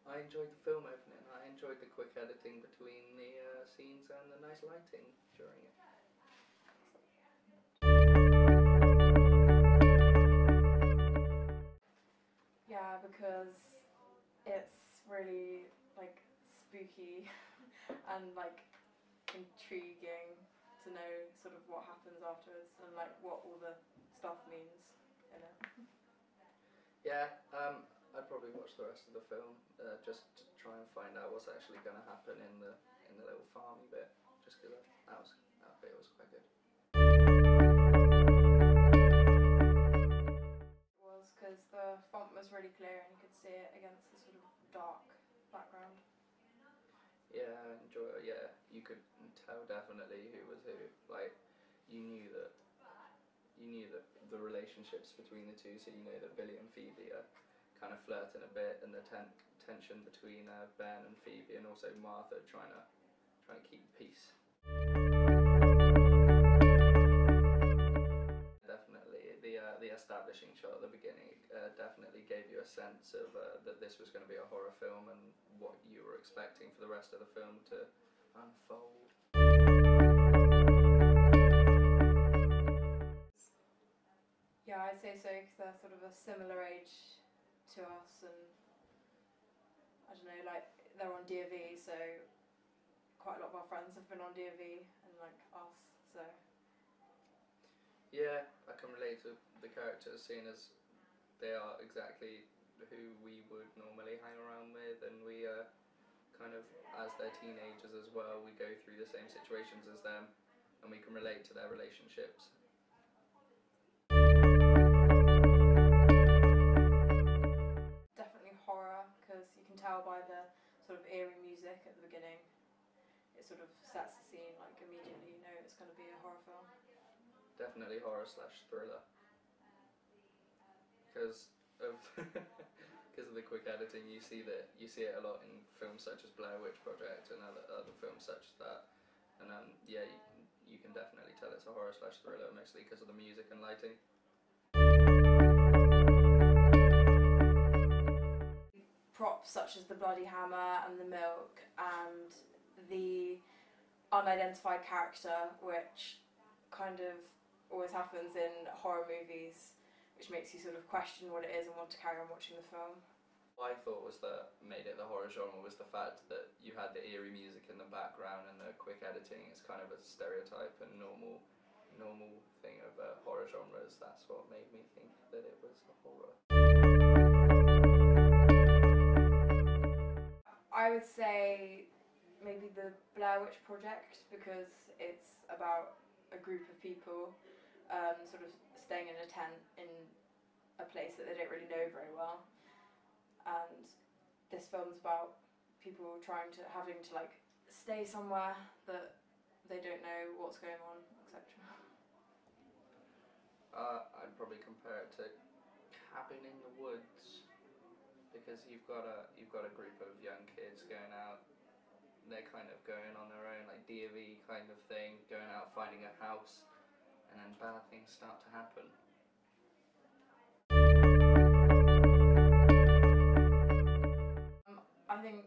I enjoyed the film opening. I enjoyed the quick editing between the scenes and the nice lighting during it. Yeah, because it's really like spooky and like intriguing to know sort of what happens afterwards and like what all the stuff means in it. Yeah, I'd probably watch the rest of the film just to try and find out what's actually going to happen in the little farmy bit, just because that bit was quite good. It was because the font was really clear and you could see it against the sort of dark background. Yeah, I enjoy it. Yeah, you could tell definitely who was who. Like, you knew that the relationships between the two, so you know that Billy and Phoebe are kind of flirting a bit, and the tension between Ben and Phoebe, and also Martha trying to keep peace. Definitely, the establishing shot at the beginning definitely gave you a sense of that this was going to be a horror film and what you were expecting for the rest of the film to unfold. Yeah, I'd say so because they're sort of a similar age to us, and I don't know, like they're on DOV, so quite a lot of our friends have been on DOV and like us, so. Yeah, I can relate to the characters, seeing as they are exactly who we would normally hang around with, and we kind of, as they're teenagers as well, we go through the same situations as them, and we can relate to their relationships. Definitely horror, because you can tell by the sort of eerie music at the beginning. It sort of sets the scene, like immediately you know it's going to be a horror film. Definitely horror/thriller. Because of because of the quick editing, you see it a lot in films such as Blair Witch Project and other films such as that, and yeah, you can definitely tell it's a horror/thriller, mostly because of the music and lighting. Props such as the bloody hammer and the milk and the unidentified character, which kind of always happens in horror movies, which makes you sort of question what it is and want to carry on watching the film. What I thought was that made it the horror genre was the fact that you had the eerie music in the background and the quick editing. It's kind of a stereotype and normal thing of horror genres. That's what made me think that it was a horror. I would say maybe the Blair Witch Project, because it's about a group of people sort of staying in a tent in a place that they don't really know very well, and this film's about people having to like stay somewhere that they don't know what's going on, etc. I'd probably compare it to Cabin in the Woods, because you've got a group of young kids going out. They're kind of going on their own, like DOV kind of thing, going out finding a house, and then bad things start to happen. I think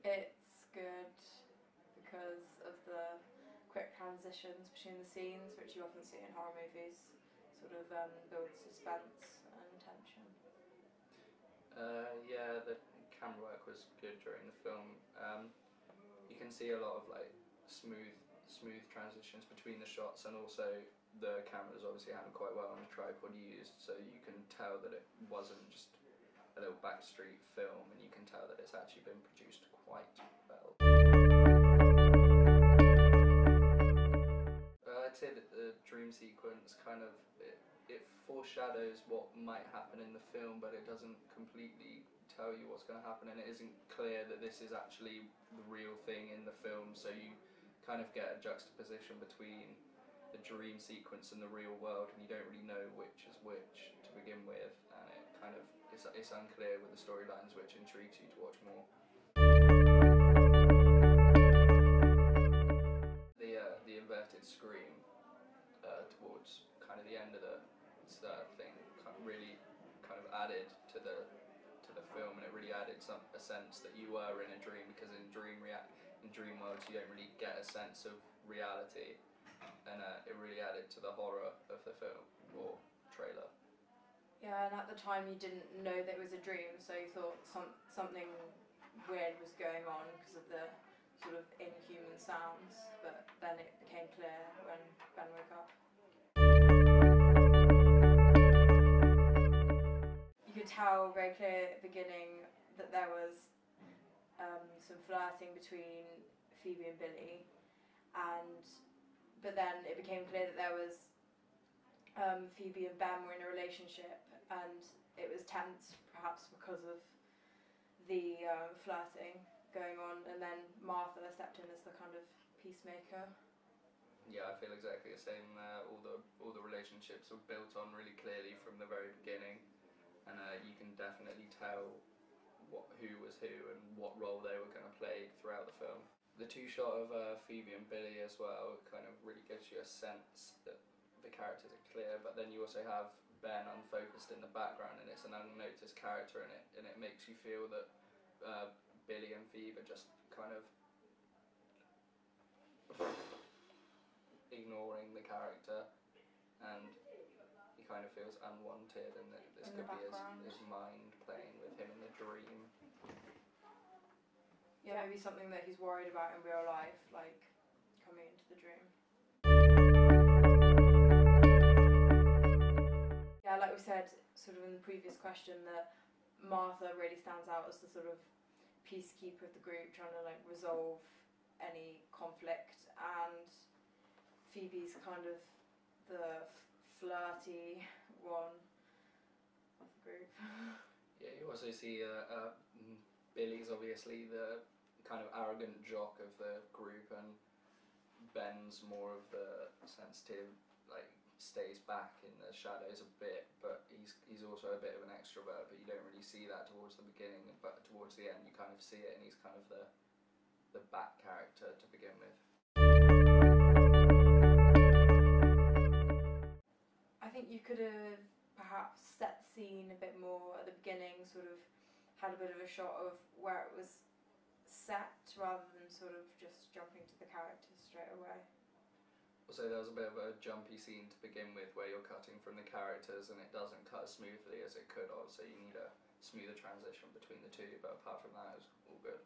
it's good because of the quick transitions between the scenes, which you often see in horror movies, sort of builds suspense and tension. Yeah, the camera work was good during the film. You can see a lot of like smooth transitions between the shots, and also the camera's obviously handled quite well on the tripod used, so you can tell that it wasn't just a little backstreet film, and you can tell that it's actually been produced quite well. I'd say that the dream sequence kind of it foreshadows what might happen in the film, but it doesn't completely tell you what's going to happen, and it isn't clear that this is actually the real thing in the film, so you kind of get a juxtaposition between the dream sequence and the real world, and you don't really know which is which to begin with, and it kind of it's unclear with the storylines, which intrigues you to watch more. The inverted scream towards kind of the end of the thing really kind of added to the film, and it really added a sense that you were in a dream, because in dream worlds you don't really get a sense of reality, and it really added to the horror of the film or trailer. Yeah, and at the time you didn't know that it was a dream, so you thought something weird was going on because of the sort of inhuman sounds, but then it became clear when Ben woke up. You could tell very clear at the beginning that there was some flirting between Phoebe and Billy, but then it became clear that there was Phoebe and Ben were in a relationship, and it was tense, perhaps because of the flirting going on, and then Martha stepped in as the kind of peacemaker. Yeah, I feel exactly the same there. All the relationships were built on really clearly from the very beginning, and you can definitely tell who was who and what role they were going to play throughout the film. The two shot of Phoebe and Billy as well kind of really gives you a sense that the characters are clear, but then you also have Ben unfocused in the background, and it's an unnoticed character in it, and it makes you feel that Billy and Phoebe are just kind of ignoring the character, and he kind of feels unwanted, and that this could be his mind playing with him in the dream. Yeah, maybe something that he's worried about in real life, like coming into the dream. Yeah, like we said sort of in the previous question, that Martha really stands out as the sort of peacekeeper of the group, trying to like resolve any conflict, and Phoebe's kind of the flirty one of the group. Yeah, you also see Billy's obviously the kind of arrogant jock of the group, and Ben's more of the sensitive, like stays back in the shadows a bit, but he's also a bit of an extrovert, but you don't really see that towards the beginning, but towards the end you kind of see it, and he's kind of the back character to begin with. I think you could have perhaps set the scene a bit more at the beginning, sort of had a bit of a shot of where it was set, rather than sort of just jumping to the characters straight away. Also, there was a bit of a jumpy scene to begin with where you're cutting from the characters and it doesn't cut as smoothly as it could have, so you need a smoother transition between the two, but apart from that it was all good.